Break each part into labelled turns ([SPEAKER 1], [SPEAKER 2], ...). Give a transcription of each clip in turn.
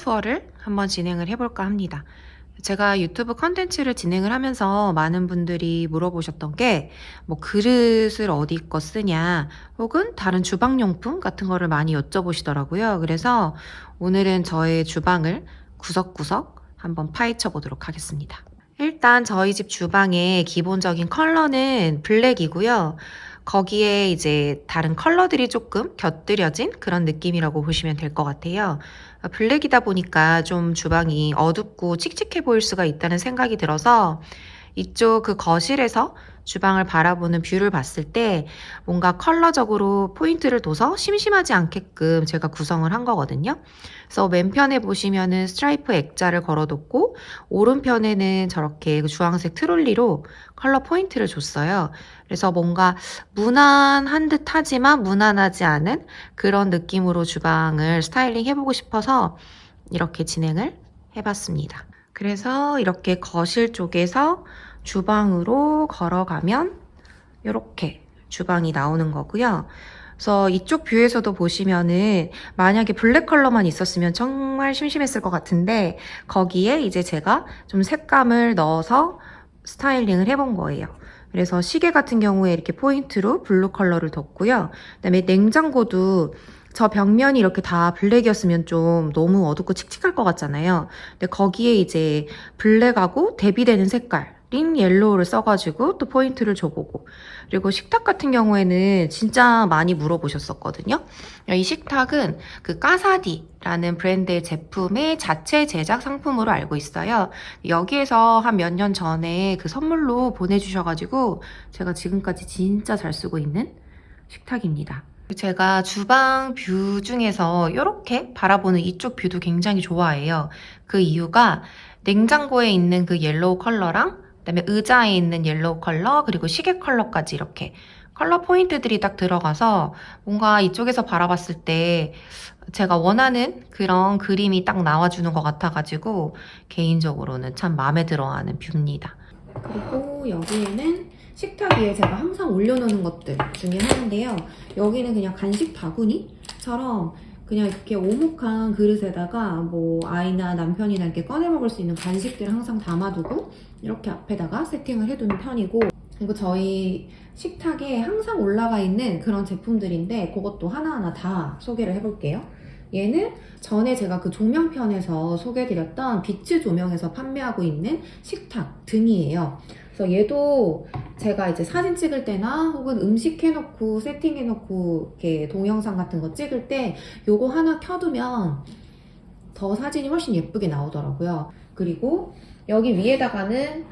[SPEAKER 1] 투어를 한번 진행을 해볼까 합니다. 제가 유튜브 컨텐츠를 진행을 하면서 많은 분들이 물어보셨던 게 뭐 그릇을 어디 거 쓰냐 혹은 다른 주방용품 같은 거를 많이 여쭤보시더라고요. 그래서 오늘은 저의 주방을 구석구석 한번 파헤쳐 보도록 하겠습니다. 일단 저희 집 주방의 기본적인 컬러는 블랙이고요. 거기에 이제 다른 컬러들이 조금 곁들여진 그런 느낌이라고 보시면 될 것 같아요. 블랙이다 보니까 좀 주방이 어둡고 칙칙해 보일 수가 있다는 생각이 들어서 이쪽 그 거실에서 주방을 바라보는 뷰를 봤을 때 뭔가 컬러적으로 포인트를 둬서 심심하지 않게끔 제가 구성을 한 거거든요. 그래서 왼편에 보시면은 스트라이프 액자를 걸어뒀고 오른편에는 저렇게 주황색 트롤리로 컬러 포인트를 줬어요. 그래서 뭔가 무난한 듯 하지만 무난하지 않은 그런 느낌으로 주방을 스타일링 해보고 싶어서 이렇게 진행을 해봤습니다. 그래서 이렇게 거실 쪽에서 주방으로 걸어가면 이렇게 주방이 나오는 거고요. 그래서 이쪽 뷰에서도 보시면은 만약에 블랙 컬러만 있었으면 정말 심심했을 것 같은데 거기에 이제 제가 좀 색감을 넣어서 스타일링을 해본 거예요. 그래서 시계 같은 경우에 이렇게 포인트로 블루 컬러를 뒀고요. 그다음에 냉장고도 저 벽면이 이렇게 다 블랙이었으면 좀 너무 어둡고 칙칙할 것 같잖아요. 근데 거기에 이제 블랙하고 대비되는 색깔인 옐로우를 써가지고 또 포인트를 줘보고. 그리고 식탁 같은 경우에는 진짜 많이 물어보셨었거든요. 이 식탁은 그 까사디라는 브랜드의 제품의 자체 제작 상품으로 알고 있어요. 여기에서 한 몇 년 전에 그 선물로 보내주셔가지고 제가 지금까지 진짜 잘 쓰고 있는 식탁입니다. 제가 주방 뷰 중에서 이렇게 바라보는 이쪽 뷰도 굉장히 좋아해요. 그 이유가 냉장고에 있는 그 옐로우 컬러랑 그다음에 의자에 있는 옐로우 컬러 그리고 시계 컬러까지 이렇게 컬러 포인트들이 딱 들어가서 뭔가 이쪽에서 바라봤을 때 제가 원하는 그런 그림이 딱 나와주는 것 같아가지고 개인적으로는 참 마음에 들어하는 뷰입니다. 그리고 여기에는 식탁 위에 제가 항상 올려놓는 것들 중에 하나인데요. 여기는 그냥 간식 바구니처럼 그냥 이렇게 오목한 그릇에다가 뭐 아이나 남편이나 이렇게 꺼내 먹을 수 있는 간식들을 항상 담아두고 이렇게 앞에다가 세팅을 해두는 편이고, 그리고 저희 식탁에 항상 올라가 있는 그런 제품들인데 그것도 하나하나 다 소개를 해볼게요. 얘는 전에 제가 그 조명편에서 소개해드렸던 비츠 조명에서 판매하고 있는 식탁 등이에요. 그래서 얘도 제가 이제 사진 찍을 때나 혹은 음식 해놓고 세팅해놓고 이렇게 동영상 같은 거 찍을 때 요거 하나 켜두면 더 사진이 훨씬 예쁘게 나오더라고요. 그리고 여기 위에다가는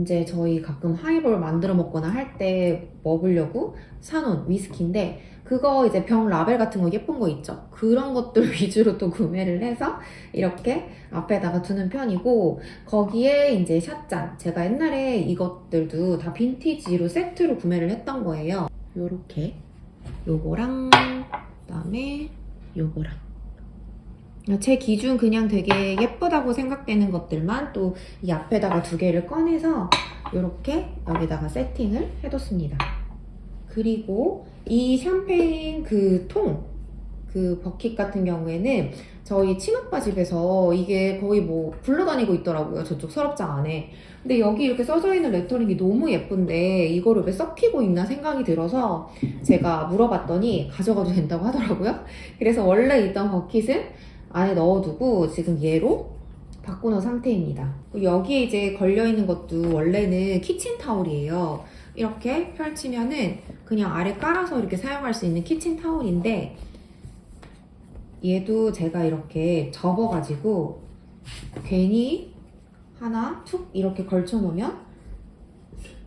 [SPEAKER 1] 이제 저희 가끔 하이볼 만들어 먹거나 할 때 먹으려고 사놓은 위스키인데 그거 이제 병 라벨 같은 거 예쁜 거 있죠? 그런 것들 위주로 또 구매를 해서 이렇게 앞에다가 두는 편이고, 거기에 이제 샷잔, 제가 옛날에 이것들도 다 빈티지로 세트로 구매를 했던 거예요. 요렇게 요거랑 그다음에 요거랑 제 기준 그냥 되게 예쁘다고 생각되는 것들만 또 이 앞에다가 두 개를 꺼내서 이렇게 여기다가 세팅을 해뒀습니다. 그리고 이 샴페인 그 통, 그 버킷 같은 경우에는 저희 친오빠 집에서 이게 거의 뭐 굴러다니고 있더라고요. 저쪽 서랍장 안에. 근데 여기 이렇게 써져 있는 레터링이 너무 예쁜데 이거를 왜 썩히고 있나 생각이 들어서 제가 물어봤더니 가져가도 된다고 하더라고요. 그래서 원래 있던 버킷을 안에 넣어두고 지금 얘로 바꾸는 상태입니다. 여기에 이제 걸려있는 것도 원래는 키친타올이에요. 이렇게 펼치면은 그냥 아래 깔아서 이렇게 사용할 수 있는 키친타올인데 얘도 제가 이렇게 접어가지고 괜히 하나 툭 이렇게 걸쳐놓으면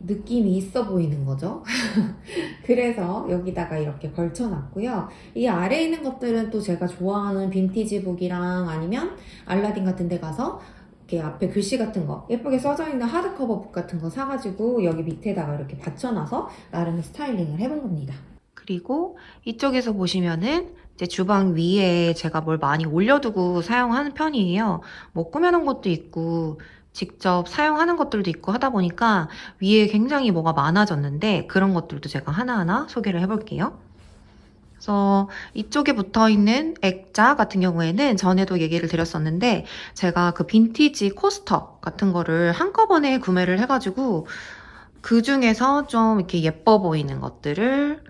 [SPEAKER 1] 느낌이 있어 보이는 거죠. 그래서 여기다가 이렇게 걸쳐놨고요. 이 아래에 있는 것들은 또 제가 좋아하는 빈티지북이랑 아니면 알라딘 같은 데 가서 이렇게 앞에 글씨 같은 거 예쁘게 써져 있는 하드커버 북 같은 거 사가지고 여기 밑에다가 이렇게 받쳐놔서 나름 스타일링을 해본 겁니다. 그리고 이쪽에서 보시면은 이제 주방 위에 제가 뭘 많이 올려두고 사용하는 편이에요. 뭐 꾸며놓은 것도 있고 직접 사용하는 것들도 있고 하다 보니까 위에 굉장히 뭐가 많아졌는데 그런 것들도 제가 하나하나 소개를 해볼게요. 그래서 이쪽에 붙어 있는 액자 같은 경우에는 전에도 얘기를 드렸었는데 제가 그 빈티지 코스터 같은 거를 한꺼번에 구매를 해가지고 그 중에서 좀 이렇게 예뻐 보이는 것들을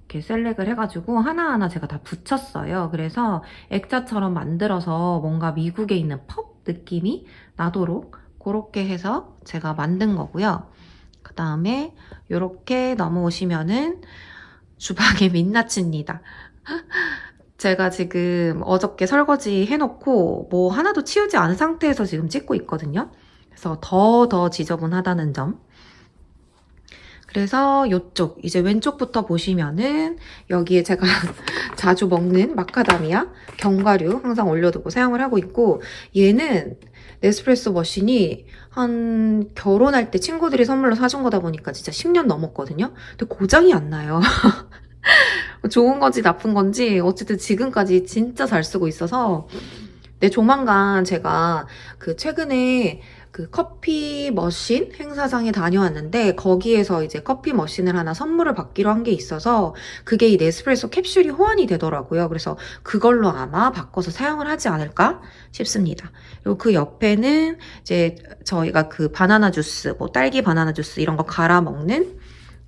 [SPEAKER 1] 이렇게 셀렉을 해가지고 하나하나 제가 다 붙였어요. 그래서 액자처럼 만들어서 뭔가 미국에 있는 펍 느낌이 나도록 그렇게 해서 제가 만든 거고요. 그 다음에 이렇게 넘어오시면은 주방의 민낯입니다. 제가 지금 어저께 설거지 해놓고 뭐 하나도 치우지 않은 상태에서 지금 찍고 있거든요. 그래서 더 지저분하다는 점. 그래서 이쪽 이제 왼쪽부터 보시면은 여기에 제가 자주 먹는 마카다미아 견과류 항상 올려두고 사용을 하고 있고, 얘는 네스프레소 머신이 한 결혼할 때 친구들이 선물로 사준 거다 보니까 진짜 10년 넘었거든요. 근데 고장이 안 나요. 좋은 건지 나쁜 건지 어쨌든 지금까지 진짜 잘 쓰고 있어서, 조만간 제가 그 최근에 그 커피 머신 행사장에 다녀왔는데 거기에서 이제 커피 머신을 하나 선물을 받기로 한 게 있어서 그게 이 네스프레소 캡슐이 호환이 되더라고요. 그래서 그걸로 아마 바꿔서 사용을 하지 않을까 싶습니다. 그리고 그 옆에는 이제 저희가 그 바나나 주스, 뭐 딸기 바나나 주스 이런 거 갈아 먹는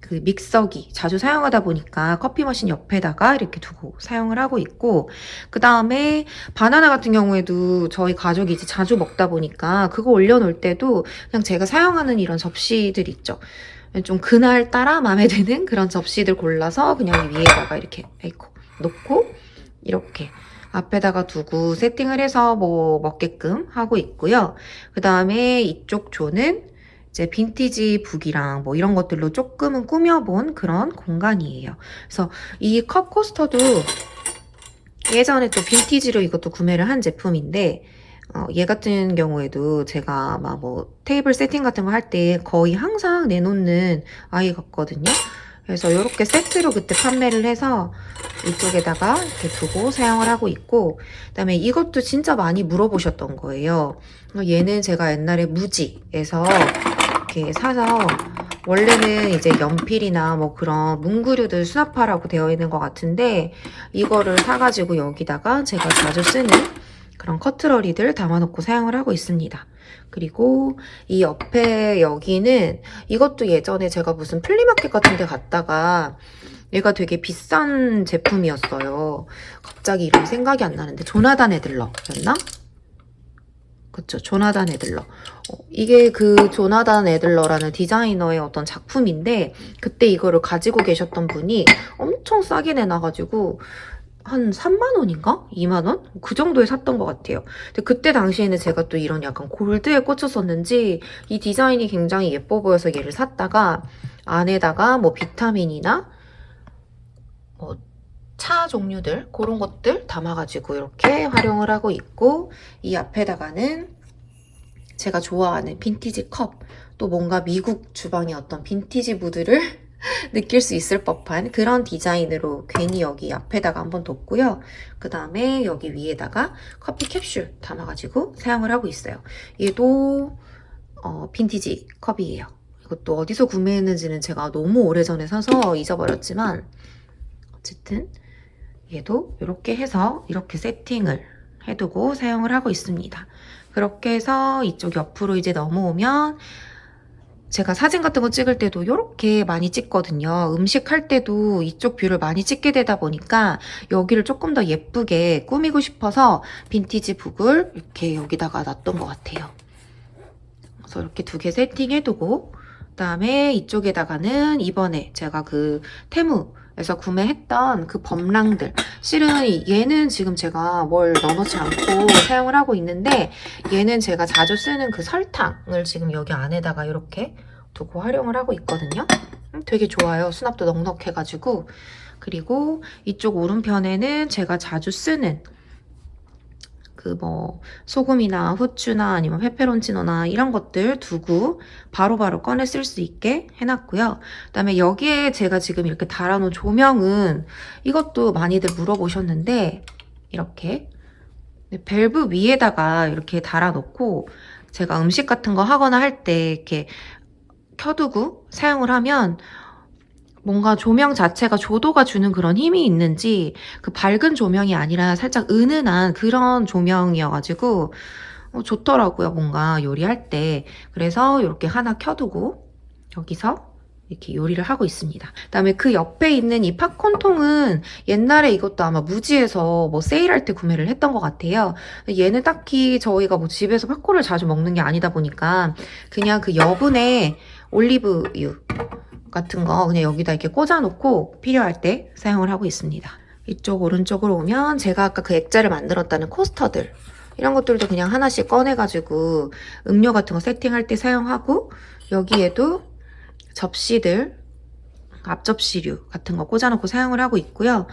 [SPEAKER 1] 그 믹서기 자주 사용하다 보니까 커피 머신 옆에다가 이렇게 두고 사용을 하고 있고, 그 다음에 바나나 같은 경우에도 저희 가족이 이제 자주 먹다 보니까 그거 올려놓을 때도 그냥 제가 사용하는 이런 접시들 있죠. 좀 그날 따라 마음에 드는 그런 접시들 골라서 그냥 위에다가 이렇게 놓고 이렇게 앞에다가 두고 세팅을 해서 뭐 먹게끔 하고 있고요. 그 다음에 이쪽 조는 이제 빈티지 북이랑 뭐 이런 것들로 조금은 꾸며본 그런 공간이에요. 그래서 이 컵 코스터도 예전에 또 빈티지로 이것도 구매를 한 제품인데, 얘 같은 경우에도 제가 막 뭐 테이블 세팅 같은 거 할 때 거의 항상 내놓는 아이 같거든요. 그래서 이렇게 세트로 그때 판매를 해서 이쪽에다가 이렇게 두고 사용을 하고 있고, 그다음에 이것도 진짜 많이 물어보셨던 거예요. 얘는 제가 옛날에 무지에서 이렇게 사서, 원래는 이제 연필이나 뭐 그런 문구류들 수납하라고 되어 있는 것 같은데 이거를 사가지고 여기다가 제가 자주 쓰는 그런 커트러리들 담아놓고 사용을 하고 있습니다. 그리고 이 옆에 여기는 이것도 예전에 제가 무슨 플리마켓 같은 데 갔다가 얘가 되게 비싼 제품이었어요. 갑자기 이름 생각이 안 나는데 조나단 애들러였나? 그쵸, 조나단 애들러. 이게 그 조나단 애들러라는 디자이너의 어떤 작품인데 그때 이거를 가지고 계셨던 분이 엄청 싸게 내놔가지고 한 3만 원인가? 2만 원? 그 정도에 샀던 것 같아요. 근데 그때 당시에는 제가 또 이런 약간 골드에 꽂혔었는지 이 디자인이 굉장히 예뻐 보여서 얘를 샀다가 안에다가 뭐 비타민이나 뭐 차 종류들 그런 것들 담아가지고 이렇게 활용을 하고 있고, 이 앞에다가는 제가 좋아하는 빈티지 컵, 또 뭔가 미국 주방의 어떤 빈티지 무드를 느낄 수 있을 법한 그런 디자인으로 괜히 여기 앞에다가 한번 뒀고요. 그 다음에 여기 위에다가 커피 캡슐 담아가지고 사용을 하고 있어요. 얘도 빈티지 컵이에요. 이것도 어디서 구매했는지는 제가 너무 오래전에 사서 잊어버렸지만 어쨌든 얘도 이렇게 해서 이렇게 세팅을 해두고 사용을 하고 있습니다. 그렇게 해서 이쪽 옆으로 이제 넘어오면 제가 사진 같은 거 찍을 때도 이렇게 많이 찍거든요. 음식할 때도 이쪽 뷰를 많이 찍게 되다 보니까 여기를 조금 더 예쁘게 꾸미고 싶어서 빈티지 북을 이렇게 여기다가 놨던 것 같아요. 그래서 이렇게 두 개 세팅해두고, 그다음에 이쪽에다가는 이번에 제가 그 테무에서 구매했던 그 범랑들, 실은 얘는 지금 제가 뭘 넣어놓지 않고 사용을 하고 있는데 얘는 제가 자주 쓰는 그 설탕을 지금 여기 안에다가 이렇게 두고 활용을 하고 있거든요. 되게 좋아요. 수납도 넉넉해가지고. 그리고 이쪽 오른편에는 제가 자주 쓰는 그 뭐 소금이나 후추나 아니면 페페론치노나 이런 것들 두고 바로바로 꺼내 쓸 수 있게 해놨고요. 그다음에 여기에 제가 지금 이렇게 달아놓은 조명은 이것도 많이들 물어보셨는데 이렇게 밸브 위에다가 이렇게 달아놓고 제가 음식 같은 거 하거나 할 때 이렇게 켜두고 사용을 하면 뭔가 조명 자체가 조도가 주는 그런 힘이 있는지 그 밝은 조명이 아니라 살짝 은은한 그런 조명이어가지고 좋더라고요. 뭔가 요리할 때. 그래서 이렇게 하나 켜두고 여기서 이렇게 요리를 하고 있습니다. 그다음에 그 옆에 있는 이 팝콘통은 옛날에 이것도 아마 무지에서 뭐 세일할 때 구매를 했던 것 같아요. 얘는 딱히 저희가 뭐 집에서 팝콘을 자주 먹는 게 아니다 보니까 그냥 그 여분의 올리브유 같은 거 그냥 여기다 이렇게 꽂아놓고 필요할 때 사용을 하고 있습니다. 이쪽 오른쪽으로 오면 제가 아까 그 액자를 만들었다는 코스터들 이런 것들도 그냥 하나씩 꺼내가지고 음료 같은 거 세팅할 때 사용하고 여기에도 접시들, 앞접시류 같은 거 꽂아놓고 사용을 하고 있고요.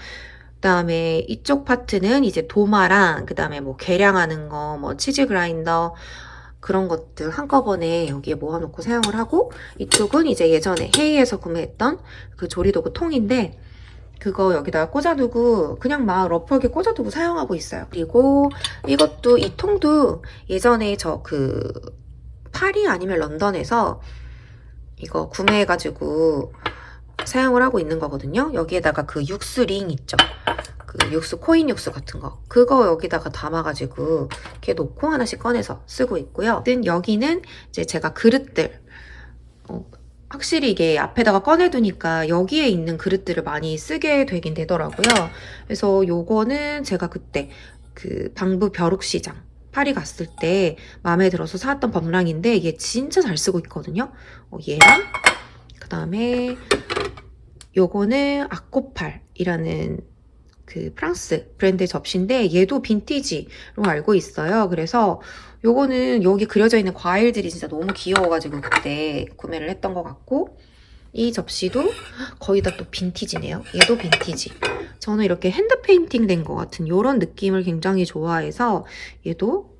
[SPEAKER 1] 그다음에 이쪽 파트는 이제 도마랑 그다음에 뭐 계량하는 거, 뭐 치즈 그라인더 그런 것들 한꺼번에 여기에 모아놓고 사용을 하고 이쪽은 이제 예전에 헤이에서 구매했던 그 조리도구 통인데 그거 여기다가 꽂아두고 그냥 막 러프하게 꽂아두고 사용하고 있어요. 그리고 이것도 이 통도 예전에 저 그 파리 아니면 런던에서 이거 구매해가지고 사용을 하고 있는 거거든요. 여기에다가 그 육수 링 있죠. 그 육수 코인 육수 같은 거 그거 여기다가 담아가지고 이렇게 놓고 하나씩 꺼내서 쓰고 있고요. 여기는 이제 제가 그릇들 확실히 이게 앞에다가 꺼내두니까 여기에 있는 그릇들을 많이 쓰게 되긴 되더라고요. 그래서 요거는 제가 그때 그 방부 벼룩시장 파리 갔을 때 마음에 들어서 사왔던 범랑인데 이게 진짜 잘 쓰고 있거든요. 얘랑 그 다음에 요거는 아코팔이라는 그 프랑스 브랜드 접시인데 얘도 빈티지로 알고 있어요. 그래서 요거는 여기 그려져 있는 과일들이 진짜 너무 귀여워가지고 그때 구매를 했던 것 같고 이 접시도 거의 다 또 빈티지네요. 얘도 빈티지. 저는 이렇게 핸드 페인팅 된 것 같은 이런 느낌을 굉장히 좋아해서 얘도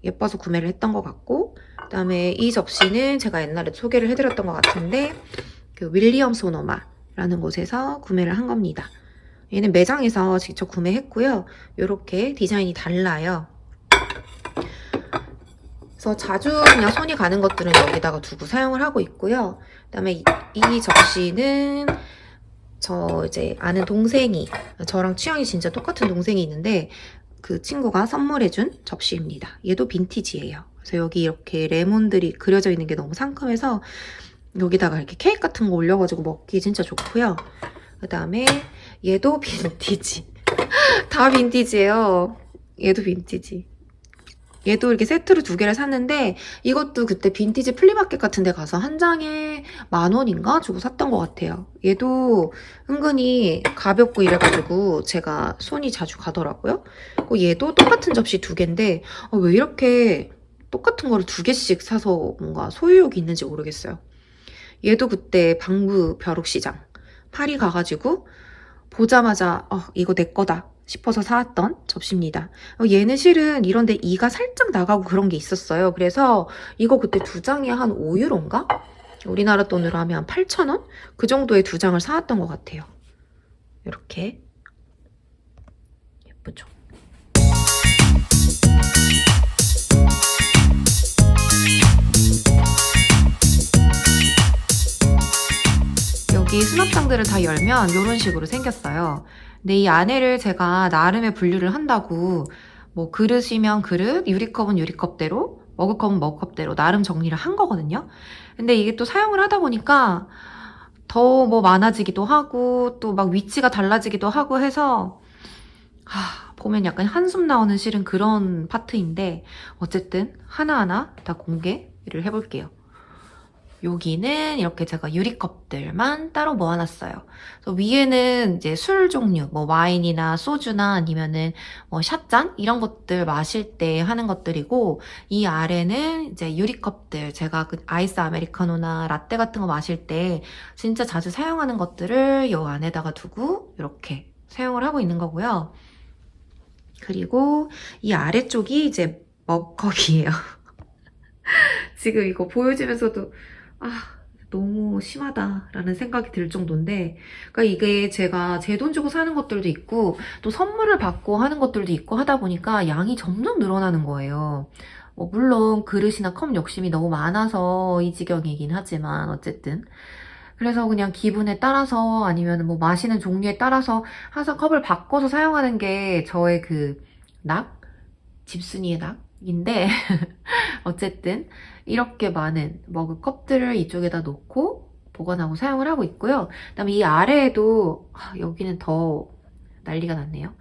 [SPEAKER 1] 예뻐서 구매를 했던 것 같고 그 다음에 이 접시는 제가 옛날에 소개를 해드렸던 것 같은데 그 윌리엄 소노마라는 곳에서 구매를 한 겁니다. 얘는 매장에서 직접 구매했고요. 이렇게 디자인이 달라요. 그래서 자주 그냥 손이 가는 것들은 여기다가 두고 사용을 하고 있고요. 그다음에 이 접시는 저 이제 아는 동생이 저랑 취향이 진짜 똑같은 동생이 있는데 그 친구가 선물해준 접시입니다. 얘도 빈티지예요. 그래서 여기 이렇게 레몬들이 그려져 있는 게 너무 상큼해서 여기다가 이렇게 케이크 같은 거 올려가지고 먹기 진짜 좋고요. 그 다음에 얘도 빈티지. 다 빈티지예요. 얘도 빈티지. 얘도 이렇게 세트로 2개를 샀는데 이것도 그때 빈티지 플리마켓 같은 데 가서 한 장에 10,000원인가 주고 샀던 것 같아요. 얘도 은근히 가볍고 이래가지고 제가 손이 자주 가더라고요. 얘도 똑같은 접시 2개인데 왜 이렇게 똑같은 거를 2개씩 사서 뭔가 소유욕이 있는지 모르겠어요. 얘도 그때 방부 벼룩시장 파리 가가지고 보자마자 이거 내 거다 싶어서 사왔던 접시입니다. 얘는 실은 이런데 이가 살짝 나가고 그런 게 있었어요. 그래서 이거 그때 2장에 한 5유로인가? 우리나라 돈으로 하면 한 8,000원? 그 정도의 2장을 사왔던 것 같아요. 이렇게 예쁘죠? 여기 수납장들을 다 열면 이런 식으로 생겼어요. 근데 이 안에를 제가 나름의 분류를 한다고 뭐 그릇이면 그릇, 유리컵은 유리컵대로, 머그컵은 머그컵대로 나름 정리를 한 거거든요. 근데 이게 또 사용을 하다 보니까 더 뭐 많아지기도 하고 또 막 위치가 달라지기도 하고 해서 보면 약간 한숨 나오는 실은 그런 파트인데 어쨌든 하나하나 다 공개를 해볼게요. 여기는 이렇게 제가 유리컵들만 따로 모아놨어요. 그래서 위에는 이제 술 종류, 뭐 와인이나 소주나 아니면은 뭐 샷잔 이런 것들 마실 때 하는 것들이고 이 아래는 이제 유리컵들 제가 그 아이스 아메리카노나 라떼 같은 거 마실 때 진짜 자주 사용하는 것들을 이 안에다가 두고 이렇게 사용을 하고 있는 거고요. 그리고 이 아래쪽이 이제 머그컵이에요. 지금 이거 보여주면서도 너무 심하다라는 생각이 들 정도인데 그러니까 이게 제가 제 돈 주고 사는 것들도 있고 또 선물을 받고 하는 것들도 있고 하다 보니까 양이 점점 늘어나는 거예요. 물론 그릇이나 컵 욕심이 너무 많아서 이 지경이긴 하지만 어쨌든 그래서 그냥 기분에 따라서 아니면 뭐 마시는 종류에 따라서 항상 컵을 바꿔서 사용하는 게 저의 그 낙? 집순이의 낙인데 어쨌든 이렇게 많은 머그 컵들을 이쪽에다 놓고 보관하고 사용을 하고 있고요. 그다음에 이 아래에도 여기는 더 난리가 났네요.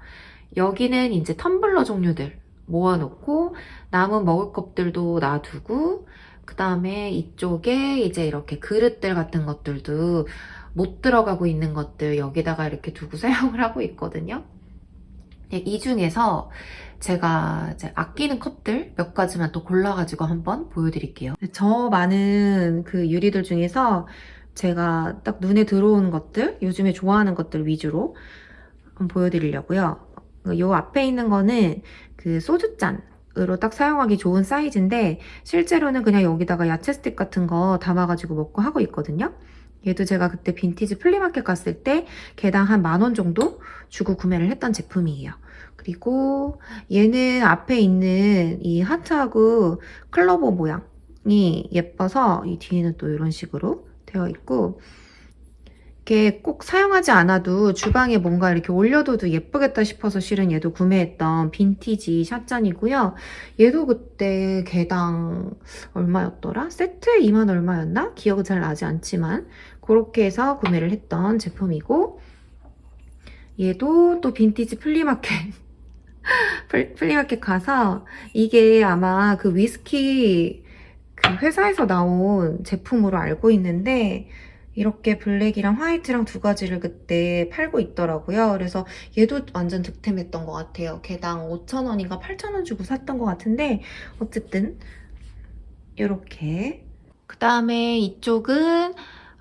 [SPEAKER 1] 여기는 이제 텀블러 종류들 모아놓고 남은 머그컵들도 놔두고 그 다음에 이쪽에 이제 이렇게 그릇들 같은 것들도 못 들어가고 있는 것들 여기다가 이렇게 두고 사용을 하고 있거든요. 이 중에서 제가 이제 아끼는 컵들 몇 가지만 또 골라가지고 한번 보여드릴게요. 저 많은 그 유리들 중에서 제가 딱 눈에 들어오는 것들, 요즘에 좋아하는 것들 위주로 한번 보여드리려고요. 요 앞에 있는 거는 그 소주잔으로 딱 사용하기 좋은 사이즈인데 실제로는 그냥 여기다가 야채 스틱 같은 거 담아가지고 먹고 하고 있거든요. 얘도 제가 그때 빈티지 플리마켓 갔을 때 개당 한 10,000원 정도 주고 구매를 했던 제품이에요. 그리고 얘는 앞에 있는 이 하트하고 클로버 모양이 예뻐서 이 뒤에는 또 이런 식으로 되어 있고 이렇게 꼭 사용하지 않아도 주방에 뭔가 이렇게 올려둬도 예쁘겠다 싶어서 실은 얘도 구매했던 빈티지 샷잔이고요. 얘도 그때 개당 얼마였더라? 세트에 2만 얼마였나? 기억은 잘 나지 않지만 그렇게 해서 구매를 했던 제품이고 얘도 또 빈티지 플리마켓 플리마켓 가서 이게 아마 그 위스키 그 회사에서 나온 제품으로 알고 있는데 이렇게 블랙이랑 화이트랑 두 가지를 그때 팔고 있더라고요. 그래서 얘도 완전 득템했던 것 같아요. 개당 5,000원인가 8,000원 주고 샀던 것 같은데 어쨌든 이렇게 그 다음에 이쪽은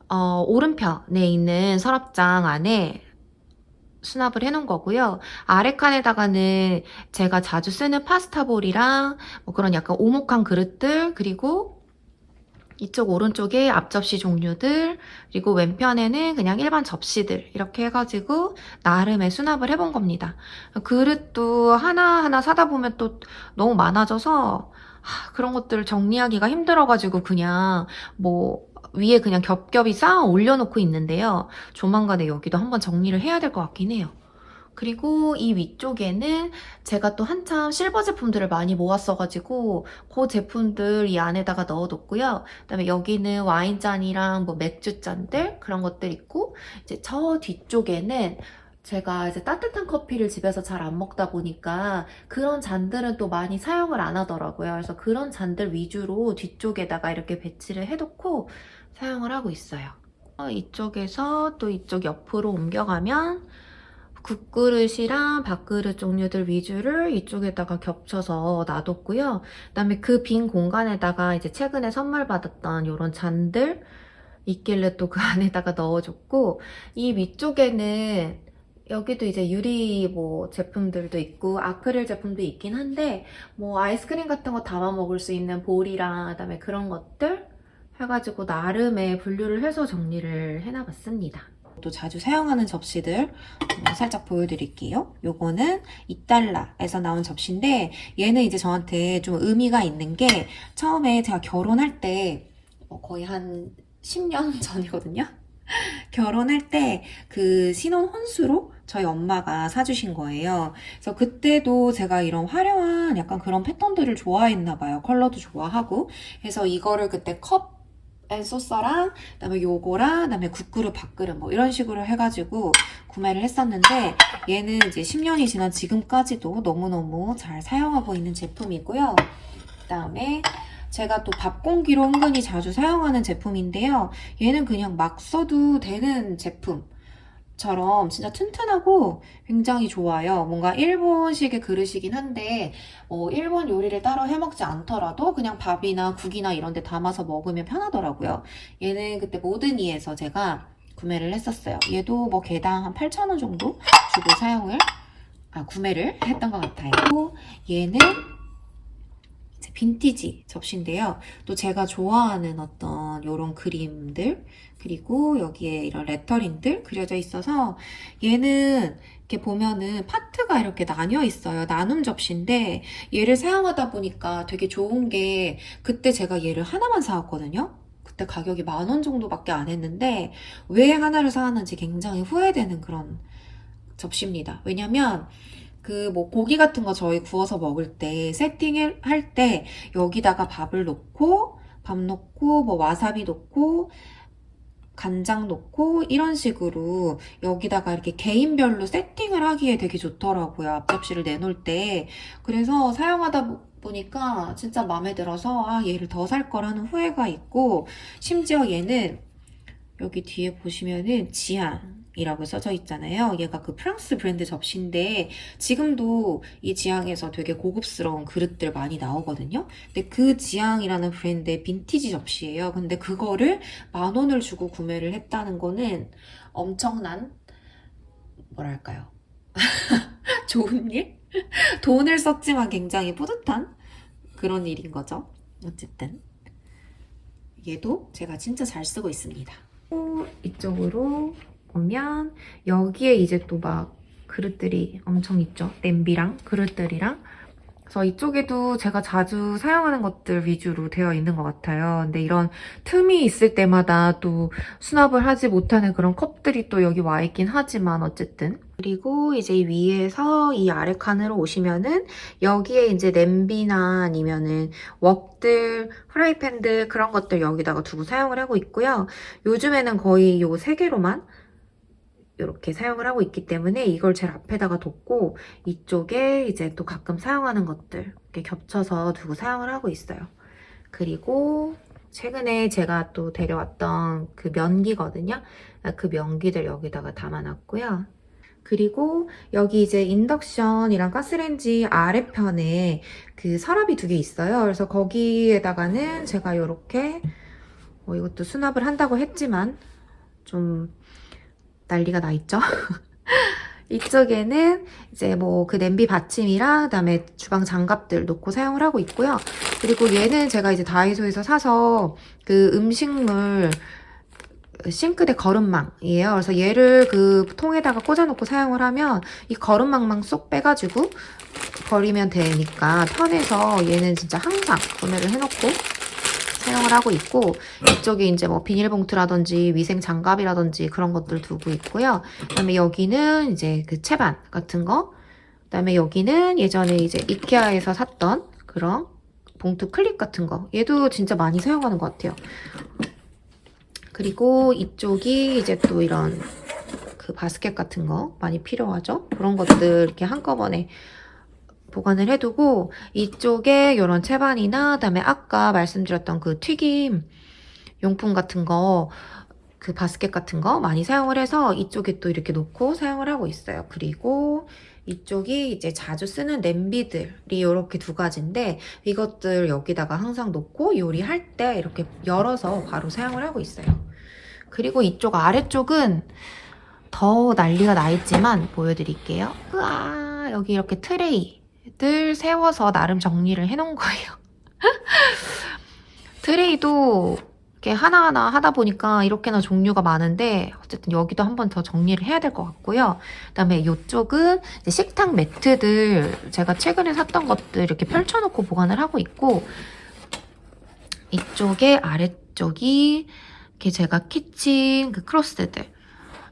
[SPEAKER 1] 오른편에 있는 서랍장 안에 수납을 해놓은 거고요. 아래 칸에다가는 제가 자주 쓰는 파스타볼이랑 뭐 그런 약간 오목한 그릇들 그리고 이쪽 오른쪽에 앞접시 종류들 그리고 왼편에는 그냥 일반 접시들 이렇게 해가지고 나름의 수납을 해본 겁니다. 그릇도 하나하나 사다 보면 또 너무 많아져서 그런 것들을 정리하기가 힘들어가지고 그냥 뭐 위에 그냥 겹겹이 쌓아 올려놓고 있는데요. 조만간에 여기도 한번 정리를 해야 될 것 같긴 해요. 그리고 이 위쪽에는 제가 또 한참 실버 제품들을 많이 모았어가지고 그 제품들 이 안에다가 넣어뒀고요. 그다음에 여기는 와인잔이랑 뭐 맥주잔들 그런 것들 있고 이제 저 뒤쪽에는 제가 이제 따뜻한 커피를 집에서 잘 안 먹다 보니까 그런 잔들은 또 많이 사용을 안 하더라고요. 그래서 그런 잔들 위주로 뒤쪽에다가 이렇게 배치를 해놓고 사용을 하고 있어요. 이쪽에서 또 이쪽 옆으로 옮겨가면 국그릇이랑 밥그릇 종류들 위주를 이쪽에다가 겹쳐서 놔뒀고요. 그다음에 그 빈 공간에다가 이제 최근에 선물 받았던 이런 잔들 있길래 또 그 안에다가 넣어줬고 이 위쪽에는 여기도 이제 유리 뭐 제품들도 있고 아크릴 제품도 있긴 한데 뭐 아이스크림 같은 거 담아 먹을 수 있는 볼이랑 그다음에 그런 것들 해가지고 나름의 분류를 해서 정리를 해놔봤습니다. 또 자주 사용하는 접시들 살짝 보여드릴게요. 요거는 이달라에서 나온 접시인데 얘는 이제 저한테 좀 의미가 있는 게 처음에 제가 결혼할 때 거의 한 10년 전이거든요. 결혼할 때 그 신혼 혼수로 저희 엄마가 사주신 거예요. 그래서 그때도 제가 이런 화려한 약간 그런 패턴들을 좋아했나 봐요. 컬러도 좋아하고. 그래서 이거를 그때 컵 앤 소서랑 그다음에 요거랑 그다음에 국그릇 밥그릇 뭐 이런 식으로 해가지고 구매를 했었는데 얘는 이제 10년이 지난 지금까지도 너무너무 잘 사용하고 있는 제품이고요. 그다음에 제가 또 밥 공기로 은근히 자주 사용하는 제품인데요. 얘는 그냥 막 써도 되는 제품처럼 진짜 튼튼하고 굉장히 좋아요. 뭔가 일본식의 그릇이긴 한데 일본 요리를 따로 해먹지 않더라도 그냥 밥이나 국이나 이런 데 담아서 먹으면 편하더라고요. 얘는 그때 모드니에서 제가 구매를 했었어요. 얘도 뭐 개당 한 8,000원 정도 주고 구매를 했던 것 같아요. 얘는 빈티지 접시인데요. 또 제가 좋아하는 어떤 요런 그림들 그리고 여기에 이런 레터링들 그려져 있어서 얘는 이렇게 보면은 파트가 이렇게 나뉘어 있어요. 나눔 접시인데 얘를 사용하다 보니까 되게 좋은 게 그때 제가 얘를 하나만 사왔거든요. 그때 가격이 10,000원 정도밖에 안 했는데 왜 하나를 사왔는지 굉장히 후회되는 그런 접시입니다. 왜냐면 그 뭐 고기 같은 거 저희 구워서 먹을 때 세팅을 할 때 여기다가 밥을 넣고 밥 넣고 뭐 와사비 넣고 간장 넣고 이런 식으로 여기다가 이렇게 개인별로 세팅을 하기에 되게 좋더라고요. 앞접시를 내놓을 때. 그래서 사용하다 보니까 진짜 마음에 들어서 아 얘를 더 살 거라는 후회가 있고, 심지어 얘는 여기 뒤에 보시면은 지앙이라고 써져 있잖아요. 얘가 그 프랑스 브랜드 접시인데 지금도 이 지앙에서 되게 고급스러운 그릇들 많이 나오거든요. 근데 그 지앙이라는 브랜드의 빈티지 접시예요. 근데 그거를 10,000원을 주고 구매를 했다는 거는 엄청난, 뭐랄까요, 좋은 일? 돈을 썼지만 굉장히 뿌듯한 그런 일인 거죠. 어쨌든 얘도 제가 진짜 잘 쓰고 있습니다. 이쪽으로 보면 여기에 이제 또 막 그릇들이 엄청 있죠. 냄비랑 그릇들이랑. 그래서 이쪽에도 제가 자주 사용하는 것들 위주로 되어 있는 것 같아요. 근데 이런 틈이 있을 때마다 또 수납을 하지 못하는 그런 컵들이 또 여기 와 있긴 하지만 어쨌든. 그리고 이제 위에서 이 아래 칸으로 오시면은 여기에 이제 냄비나 아니면은 웍들, 프라이팬들 그런 것들 여기다가 두고 사용을 하고 있고요. 요즘에는 거의 요 3개로만 이렇게 사용을 하고 있기 때문에 이걸 제일 앞에다가 뒀고, 이쪽에 이제 또 가끔 사용하는 것들 이렇게 겹쳐서 두고 사용을 하고 있어요. 그리고 최근에 제가 또 데려왔던 그 면기거든요. 그 면기들 여기다가 담아놨고요. 그리고 여기 이제 인덕션이랑 가스레인지 아래편에 그 서랍이 2개 있어요. 그래서 거기에다가는 제가 이렇게 이것도 수납을 한다고 했지만 좀 난리가 나 있죠. 이쪽에는 이제 뭐 그 냄비 받침이랑 그다음에 주방 장갑들 놓고 사용을 하고 있고요. 그리고 얘는 제가 이제 다이소에서 사서 그 음식물 싱크대 거름망이에요. 그래서 얘를 그 통에다가 꽂아놓고 사용을 하면 이 거름망만 쏙 빼가지고 버리면 되니까 편해서 얘는 진짜 항상 구매를 해놓고 사용을 하고 있고, 이쪽에 이제 뭐 비닐봉투라든지 위생 장갑이라든지 그런 것들 두고 있고요. 그다음에 여기는 이제 그 채반 같은 거, 그다음에 여기는 예전에 이제 이케아에서 샀던 그런 봉투 클립 같은 거, 얘도 진짜 많이 사용하는 것 같아요. 그리고 이쪽이 이제 또 이런 그 바스켓 같은 거 많이 필요하죠. 그런 것들 이렇게 한꺼번에 보관을 해두고, 이쪽에 이런 채반이나 그다음에 아까 말씀드렸던 그 튀김 용품 같은 거, 그 바스켓 같은 거 많이 사용을 해서 이쪽에 또 이렇게 놓고 사용을 하고 있어요. 그리고 이쪽이 이제 자주 쓰는 냄비들이 이렇게 2가지인데 이것들 여기다가 항상 놓고 요리할 때 이렇게 열어서 바로 사용을 하고 있어요. 그리고 이쪽 아래쪽은 더 난리가 나 있지만 보여드릴게요. 으아, 여기 이렇게 트레이들 세워서 나름 정리를 해놓은 거예요. 트레이도 이렇게 하나하나 하다 보니까 이렇게나 종류가 많은데 어쨌든 여기도 한 번 더 정리를 해야 될 것 같고요. 그다음에 이쪽은 이제 식탁 매트들 제가 최근에 샀던 것들 이렇게 펼쳐놓고 보관을 하고 있고, 이쪽에 아래쪽이 이렇게 제가 키친 그 크로스들,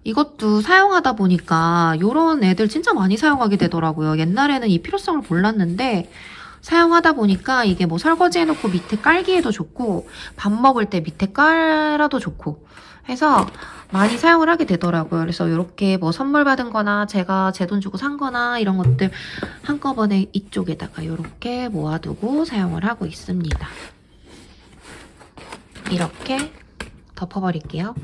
[SPEAKER 1] 이것도 사용하다 보니까 이런 애들 진짜 많이 사용하게 되더라고요. 옛날에는 이 필요성을 몰랐는데 사용하다 보니까 이게 뭐 설거지 해놓고 밑에 깔기에도 좋고 밥 먹을 때 밑에 깔아도 좋고 해서 많이 사용을 하게 되더라고요. 그래서 이렇게 뭐 선물 받은 거나 제가 제 돈 주고 산 거나 이런 것들 한꺼번에 이쪽에다가 이렇게 모아두고 사용을 하고 있습니다. 이렇게 덮어버릴게요.